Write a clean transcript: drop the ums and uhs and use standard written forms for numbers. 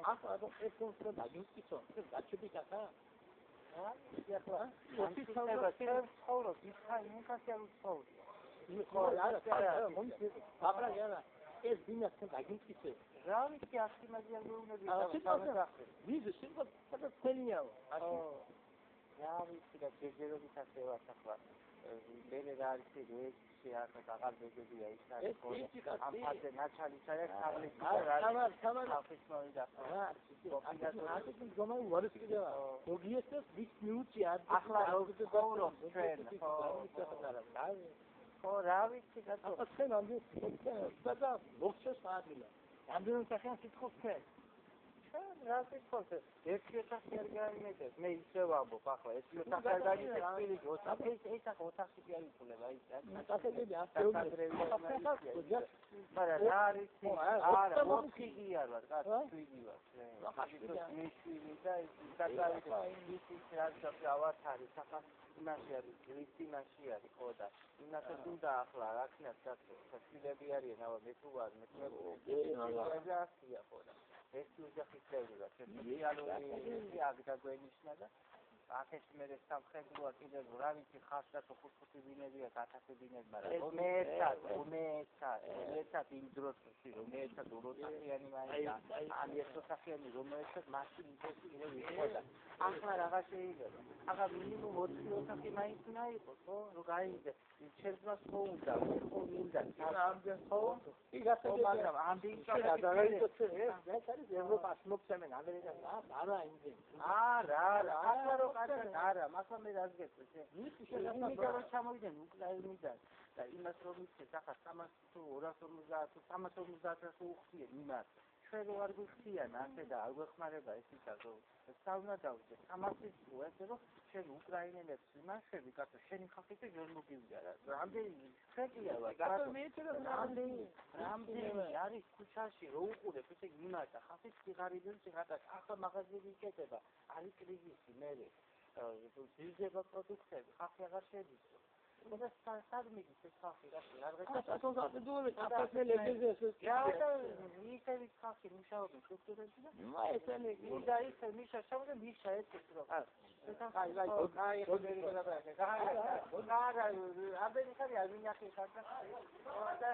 Asta, Russia. Russia, არის ეს აღარბებია ის არის ამ ფაზე ნაჩალის არის თაბლით ხალხის მოვიდა ახლა როგორ ჩვენ ხო რა ვიცი ახლა ჩვენ ამბობთ და მოხდეს ფარგლა ამდენ სახიან სიტყვის ჩვენ რა სიტყვის ერთი ოთახი არ გაიმეტებს მე ისე ვამბობ ახლა ეს ოთახი არ გაიმეტებს პირი ოთახი ეს ახლა ოთახი კი არ იფულება ის ასეთები მაგრამ რა არის არა ოთხი არ ვარ კაცი შვიდი ვარ მე შვიდი და ის ავათარი სახა იმაში არის კრისტინაში არის ხო და იმასაც უნდა ახლა რა ქნათ საშვილები არიან აბა მე თუ ვარ მე გასია ხო და ეს უძახის წევრი სპეციალური აქ დაგვენიშნა და აქეთ მე სამხედროა კიდევ რა ვიცი ხალხს და ხუთი ბინებია 1000 ბინები მაგრამ ერთად იმ დროში რომ ერთად ოროთახიანი მაინც ან ერთოთახიანი რომელსაც მაშინ ისე ვიყოდა ახლა რაღა შეიძლება ახლა მინიმუმ 4 ოთახი მაინც უნდა იყოს ხო რომ გაიგე ჩემს ხო უნდა ხო მინდა ამდენ ხო მაგრამ ამდენ ეს არის ევროპას მოხსენენ ამერიკას არა იმდენ არა ახლა რო არა მაგრამ მე რა გეტყვი იმიტომ რომ ჩამოვიდნენ უკრაინიდან და იმას რომ იცით ახლა 300 თუ 250 თუ 350 თუ უხდიან იმას ჩვენ რო არ გვიხდიან ასე და არ გვეხმარება ეს ისა რომ საუნა დავდე 300 თუ ესე რომ ჩვენ უკრაინელებს იმასები კაცო შენი ხალხი თუ ჯერ მოგივიდა რამდენი ხეკია ვარ კაცო რამდენი არის ქუჩაში რო უყურებ ესე იმას და ხალხი სიღარიბე სიღარიბე ახლა მაღაზიები იკეთება არის კრიზისი მე ძილდება პროდუქტები ხალხი აღარ შედის და სადმიდის ეს ხალხი რა ისე ხალხი მუშაობენ სტრუქტურებში და ისე მიშა შევდე მიშა ეს რო აბენი ხარი ამინახი ხარ და